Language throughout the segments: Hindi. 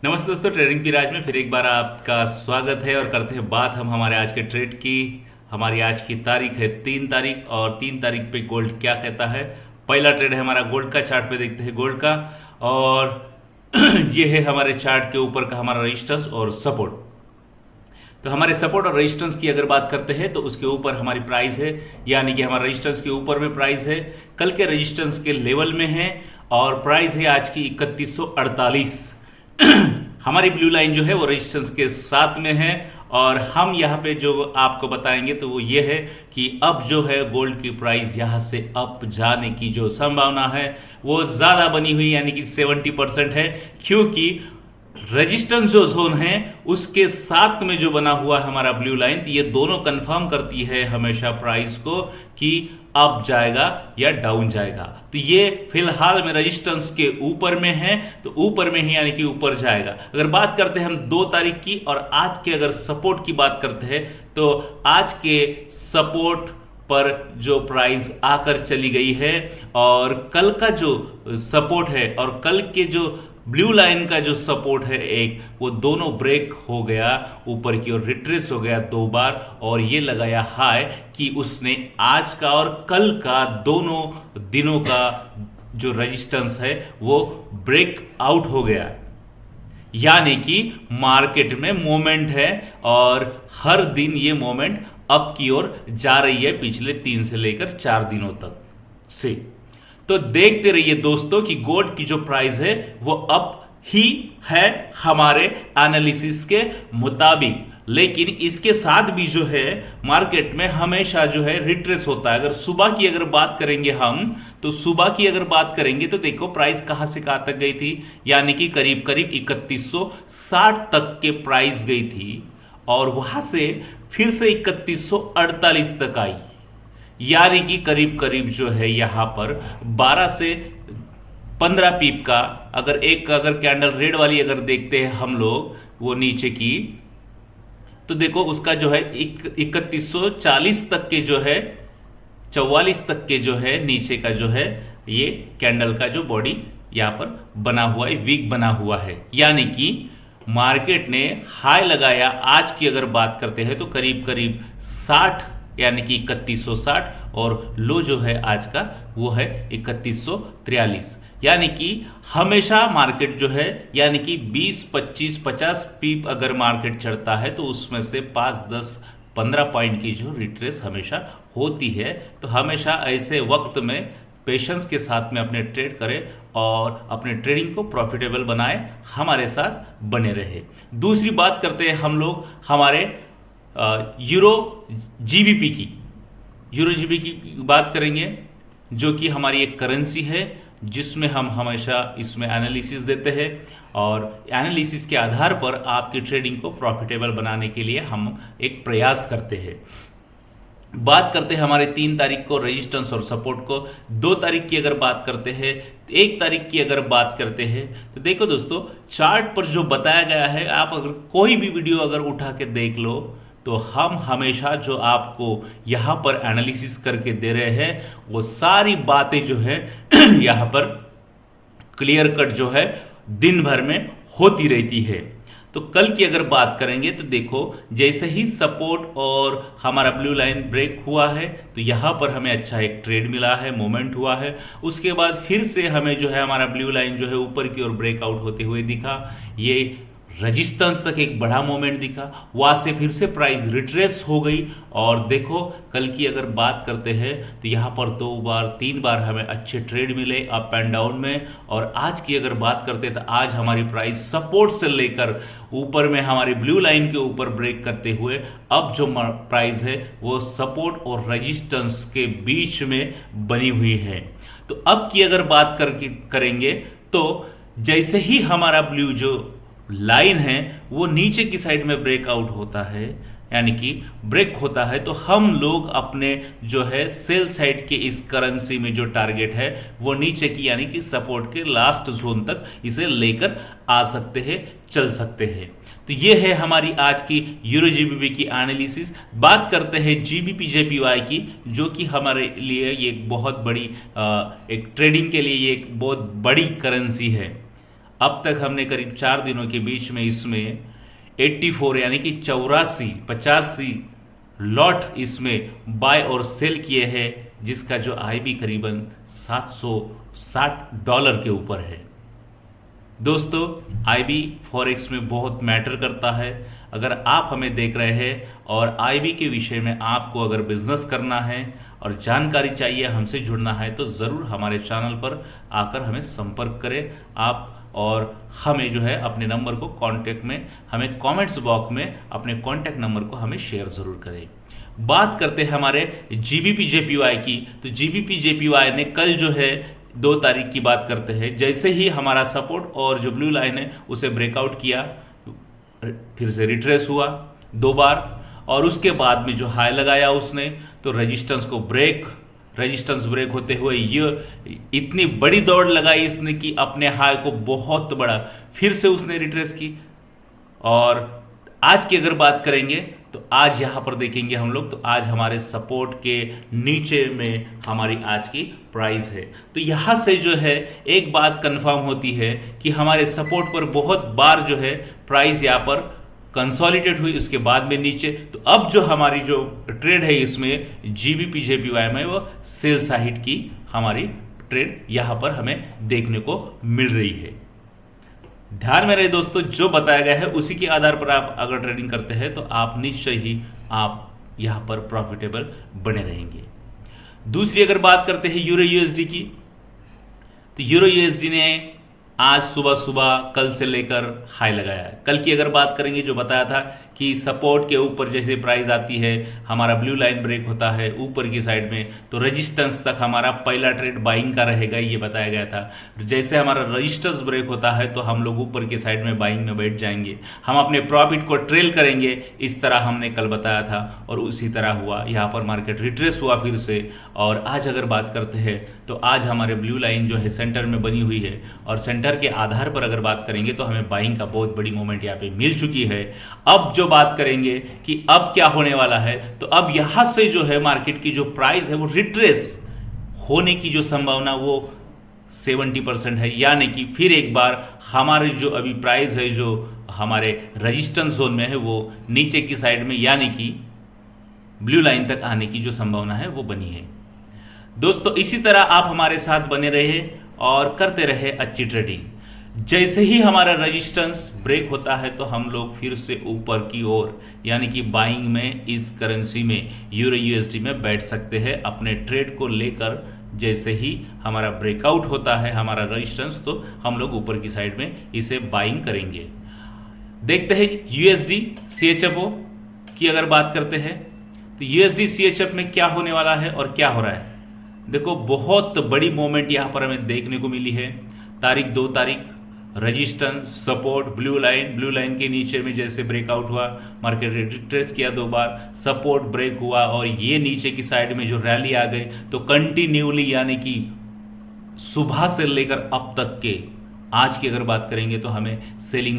नमस्ते दोस्तों, ट्रेडिंग की राज में फिर एक बार आपका स्वागत है और करते हैं बात हम हमारे आज के ट्रेड की। हमारी आज की तारीख है 3 तारीख और 3 तारीख पे गोल्ड क्या कहता है। पहला ट्रेड है हमारा गोल्ड का। चार्ट पे देखते हैं गोल्ड का। और ये है हमारे चार्ट के ऊपर का हमारा रेजिस्टेंस और सपोर्ट। तो हमारे सपोर्ट और रेजिस्टेंस की अगर बात करते हैं तो उसके ऊपर हमारी प्राइस है, यानी कि हमारा रेजिस्टेंस के ऊपर में प्राइस है, कल के रेजिस्टेंस के लेवल में है और प्राइस है आज की 3148। हमारी ब्लू लाइन जो है वो रेजिस्टेंस के साथ में है। और हम यहाँ पे जो आपको बताएंगे तो वो ये है कि अब जो है गोल्ड की प्राइस यहाँ से अप जाने की जो संभावना है वो ज़्यादा बनी हुई, यानी कि 70% है। क्योंकि रेजिस्टेंस जो जोन है उसके साथ में जो बना हुआ है हमारा ब्लू लाइन, तो ये दोनों कंफर्म करती है हमेशा प्राइस को कि अप जाएगा या डाउन जाएगा। तो ये फिलहाल में रेजिस्टेंस के ऊपर में है, तो ऊपर में ही यानी कि ऊपर जाएगा। अगर बात करते हैं हम 2 तारीख की और आज के अगर सपोर्ट की बात करते हैं तो आज के सपोर्ट पर जो प्राइस आकर चली गई है और कल का जो सपोर्ट है और कल के जो ब्लू लाइन का जो सपोर्ट है एक, वो दोनों ब्रेक हो गया, ऊपर की ओर रिट्रेस हो गया 2 बार और ये लगाया हाई कि उसने आज का और कल का दोनों दिनों का जो रेजिस्टेंस है वो ब्रेक आउट हो गया। यानी कि मार्केट में मोमेंट है और हर दिन ये मोमेंट अप की ओर जा रही है पिछले 3 से लेकर 4 दिनों तक से। तो देखते रहिए दोस्तों कि गोल्ड की जो प्राइस है वो अप ही है हमारे एनालिसिस के मुताबिक, लेकिन इसके साथ भी जो है मार्केट में हमेशा जो है रिट्रेस होता है। अगर सुबह की अगर बात करेंगे हम, तो सुबह की अगर बात करेंगे तो देखो प्राइस कहां से कहां तक गई थी, यानी कि करीब करीब 3160 तक के प्राइस गई थी और वहां से फिर से 3148 तक आई, यानी कि करीब करीब जो है यहां पर 12 से 15 पीप का अगर कैंडल रेड वाली अगर देखते हैं हम लोग वो नीचे की, तो देखो उसका जो है 3140 तक के जो है 44 तक के जो है नीचे का जो है ये कैंडल का जो बॉडी यहां पर बना हुआ है, वीक बना हुआ है। यानी कि मार्केट ने हाई लगाया, आज की अगर बात करते हैं तो करीब करीब 60, यानी कि 3160 और लो जो है आज का वो है 3143। यानी कि हमेशा मार्केट जो है यानी कि 20 25 50 पीप अगर मार्केट चढ़ता है तो उसमें से 5 10 15 पॉइंट की जो रिट्रेस हमेशा होती है। तो हमेशा ऐसे वक्त में पेशेंस के साथ में अपने ट्रेड करें और अपने ट्रेडिंग को प्रॉफिटेबल बनाएं, हमारे साथ बने रहे। दूसरी बात करते हैं हम लोग हमारे यूरो जीबीपी की। यूरो जीबीपी की बात करेंगे जो कि हमारी एक करेंसी है जिसमें हम हमेशा इसमें एनालिसिस देते हैं और एनालिसिस के आधार पर आपकी ट्रेडिंग को प्रॉफिटेबल बनाने के लिए हम एक प्रयास करते हैं। बात करते हैं हमारे 3 तारीख को रेजिस्टेंस और सपोर्ट को। 2 तारीख की अगर बात करते हैं, 1 तारीख की अगर बात करते हैं, तो देखो दोस्तों चार्ट पर जो बताया गया है, आप अगर कोई भी वीडियो अगर उठा के देख लो तो हम हमेशा जो आपको यहाँ पर एनालिसिस करके दे रहे हैं वो सारी बातें जो है यहाँ पर क्लियर कट जो है दिन भर में होती रहती है। तो कल की अगर बात करेंगे तो देखो जैसे ही सपोर्ट और हमारा ब्लू लाइन ब्रेक हुआ है तो यहाँ पर हमें अच्छा एक ट्रेड मिला है, मोमेंट हुआ है। उसके बाद फिर से हमें जो है हमारा ब्लू लाइन जो है ऊपर की ओर ब्रेकआउट होते हुए दिखा, ये रेजिस्टेंस तक एक बड़ा मोमेंट दिखा, वहां से फिर से प्राइस रिट्रेस हो गई। और देखो कल की अगर बात करते हैं तो यहाँ पर 2 बार 3 बार हमें अच्छे ट्रेड मिले अप एंड डाउन में। और आज की अगर बात करते हैं तो आज हमारी प्राइस सपोर्ट से लेकर ऊपर में हमारी ब्लू लाइन के ऊपर ब्रेक करते हुए अब जो प्राइस है वो सपोर्ट और रेजिस्टेंस के बीच में बनी हुई है। तो अब की अगर बात करेंगे तो जैसे ही हमारा ब्लू जो लाइन है वो नीचे की साइड में ब्रेकआउट होता है, यानी कि ब्रेक होता है, तो हम लोग अपने जो है सेल साइड के इस करेंसी में जो टारगेट है वो नीचे की यानी कि सपोर्ट के लास्ट जोन तक इसे लेकर आ सकते हैं, चल सकते हैं। तो ये है हमारी आज की यूरो जीबीपी की एनालिसिस। बात करते हैं जीबीपी जेपीवाई की, जो कि हमारे लिए ये एक बहुत बड़ी एक ट्रेडिंग के लिए ये एक बहुत बड़ी करेंसी है। अब तक हमने करीब 4 दिनों के बीच में इसमें 84 यानी कि 85 लॉट इसमें बाय और सेल किए हैं, जिसका जो आईबी करीबन $760 के ऊपर है। दोस्तों, आईबी फॉरेक्स में बहुत मैटर करता है। अगर आप हमें देख रहे हैं और आईबी के विषय में आपको अगर बिजनेस करना है और जानकारी चाहिए, हमसे जुड़ना है, तो ज़रूर हमारे चैनल पर आकर हमें संपर्क करें आप, और हमें जो है अपने नंबर को कांटेक्ट में, हमें कमेंट्स बॉक्स में अपने कांटेक्ट नंबर को हमें शेयर ज़रूर करें। बात करते हैं हमारे जीबीपी जेपीवाई की। तो जीबीपी जेपीवाई ने कल जो है 2 तारीख की बात करते हैं, जैसे ही हमारा सपोर्ट और जो ब्लू लाइन है उसे ब्रेकआउट किया, फिर से रिट्रेस हुआ 2 बार, और उसके बाद में जो हाई लगाया उसने, तो रेजिस्टेंस ब्रेक होते हुए ये इतनी बड़ी दौड़ लगाई इसने कि अपने हाई को बहुत बड़ा, फिर से उसने रिट्रेस की। और आज की अगर बात करेंगे तो आज यहां पर देखेंगे हम लोग, तो आज हमारे सपोर्ट के नीचे में हमारी आज की प्राइस है। तो यहां से जो है एक बात कंफर्म होती है कि हमारे सपोर्ट पर बहुत बार जो है प्राइस यहां पर कंसोलिडेट हुई, उसके बाद में नीचे। तो अब जो हमारी जो ट्रेड है इसमें जीबीपी जेपीवाई में, वो सेल साइड की हमारी ट्रेड यहां पर हमें देखने को मिल रही है। ध्यान में रहे दोस्तों, जो बताया गया है उसी के आधार पर आप अगर ट्रेडिंग करते हैं तो आप निश्चय ही आप यहां पर प्रॉफिटेबल बने रहेंगे। दूसरी अगर बात करते हैं यूरो यूएसडी की, तो यूरो यूएसडी ने आज सुबह कल से लेकर हाई लगाया है। कल की अगर बात करेंगे, जो बताया था कि सपोर्ट के ऊपर जैसे प्राइस आती है, हमारा ब्लू लाइन ब्रेक होता है ऊपर की साइड में, तो रेजिस्टेंस तक हमारा पहला ट्रेड बाइंग का रहेगा, ये बताया गया था। जैसे हमारा रेजिस्टेंस ब्रेक होता है तो हम लोग ऊपर की साइड में बाइंग में बैठ जाएंगे, हम अपने प्रॉफिट को ट्रेल करेंगे, इस तरह हमने कल बताया था और उसी तरह हुआ। यहाँ पर मार्केट रिट्रेस हुआ फिर से। और आज अगर बात करते हैं तो आज हमारे ब्लू लाइन जो है सेंटर में बनी हुई है, और सेंटर के आधार पर अगर बात करेंगे तो हमें बाइंग का बहुत बड़ी मोमेंट यहाँ पे मिल चुकी है। अब जो बात करेंगे कि अब क्या होने वाला है, तो अब यहां से जो है मार्केट की जो प्राइस है वो रिट्रेस होने की जो संभावना वो 70% है, यानी कि फिर एक बार हमारे जो अभी प्राइस है जो हमारे रेजिस्टेंस जोन में है वो नीचे की साइड में, यानी कि ब्लू लाइन तक आने की जो संभावना है वो बनी है। दोस्तों, इसी तरह आप हमारे साथ बने रहे और करते रहे अच्छी ट्रेडिंग। जैसे ही हमारा रेजिस्टेंस ब्रेक होता है तो हम लोग फिर से ऊपर की ओर, यानी कि बाइंग में इस करेंसी में यूरो यूएसडी में बैठ सकते हैं अपने ट्रेड को लेकर। जैसे ही हमारा ब्रेकआउट होता है हमारा रेजिस्टेंस, तो हम लोग ऊपर की साइड में इसे बाइंग करेंगे। देखते हैं यूएसडी सीएचएफओ की अगर बात करते हैं, तो यूएसडी सीएचएफ में क्या होने वाला है और क्या हो रहा है। देखो, बहुत बड़ी मोमेंट यहाँ पर हमें देखने को मिली है। 2 तारीख रेजिस्टेंस सपोर्ट ब्लू लाइन के नीचे में जैसे ब्रेकआउट हुआ, मार्केट रिट्रेस किया 2 बार, सपोर्ट ब्रेक हुआ और ये नीचे की साइड में जो रैली आ गई, तो कंटिन्यूली यानी कि सुबह से लेकर अब तक के आज की अगर बात करेंगे तो हमें सेलिंग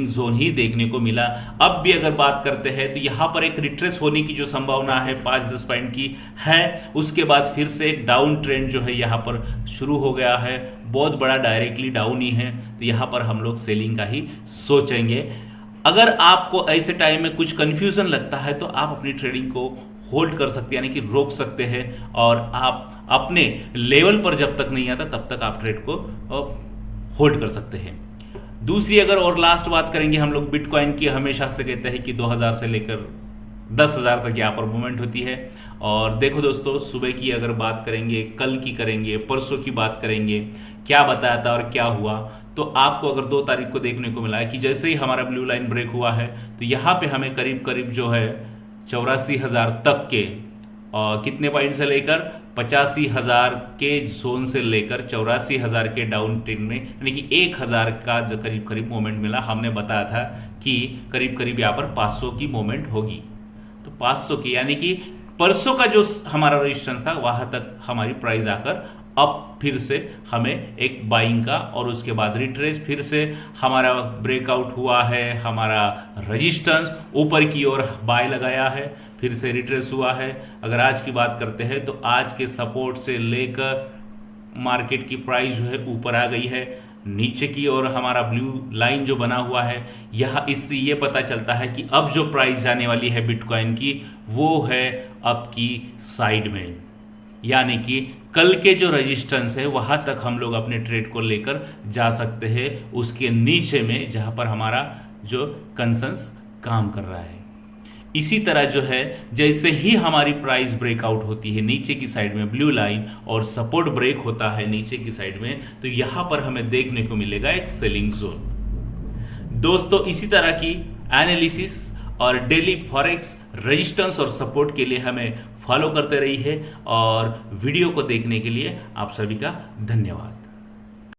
जोन ही देखने को मिला। अब भी अगर बात करते हैं तो यहां पर एक रिट्रेस होने की जो संभावना है 5-10 पॉइंट की है। उसके बाद फिर से एक डाउन ट्रेंड जो है यहां पर शुरू हो गया है, बहुत बड़ा डायरेक्टली डाउन ही है, तो यहां पर हम लोग सेलिंग का ही सोचेंगे। अगर आपको ऐसे टाइम में कुछ कंफ्यूजन लगता है तो आप अपनी ट्रेडिंग को होल्ड कर सकते हैं, यानी कि रोक सकते हैं, और आप अपने लेवल पर जब तक नहीं आता तब तक आप ट्रेड को होल्ड कर सकते हैं। दूसरी अगर और लास्ट बात करेंगे हम लोग बिटकॉइन की, हमेशा से कहते हैं कि 2000 से लेकर 10,000 तक यहाँ पर मूवमेंट होती है। और देखो दोस्तों, सुबह की अगर बात करेंगे, कल की करेंगे, परसों की बात करेंगे, क्या बताया था और क्या हुआ, तो आपको अगर 2 तारीख को देखने को मिला है कि जैसे ही हमारा ब्लू लाइन ब्रेक हुआ है तो यहाँ पे हमें करीब जो है 84,000 तक के कितने पॉइंट से लेकर 85,000 के जोन से लेकर 84,000 के डाउन ट्रेंड में, यानी कि 1,000 का जो करीब मोमेंट मिला। हमने बताया था कि करीब यहाँ पर 500 की मोमेंट होगी, तो 500 की यानी कि परसों का जो हमारा रेजिस्टेंस था वहां तक हमारी प्राइस आकर अब फिर से हमें एक बाइंग का, और उसके बाद रिट्रेस, फिर से हमारा ब्रेकआउट हुआ है, हमारा रेजिस्टेंस ऊपर की ओर बाय लगाया है, फिर से रिट्रेस हुआ है। अगर आज की बात करते हैं तो आज के सपोर्ट से लेकर मार्केट की प्राइस जो है ऊपर आ गई है नीचे की ओर हमारा ब्लू लाइन जो बना हुआ है, यह इससे ये पता चलता है कि अब जो प्राइस जाने वाली है बिटकॉइन की वो है अप की साइड में, यानी कि कल के जो रेजिस्टेंस है वहां तक हम लोग अपने ट्रेड को लेकर जा सकते हैं, उसके नीचे में जहां पर हमारा जो कंसेंस काम कर रहा है। इसी तरह जो है जैसे ही हमारी प्राइस ब्रेकआउट होती है नीचे की साइड में ब्लू लाइन और सपोर्ट ब्रेक होता है नीचे की साइड में, तो यहां पर हमें देखने को मिलेगा एक सेलिंग जोन। दोस्तों इसी तरह की एनालिसिस और डेली फॉरेक्स रेजिस्टेंस और सपोर्ट के लिए हमें फॉलो करते रहिए और वीडियो को देखने के लिए आप सभी का धन्यवाद।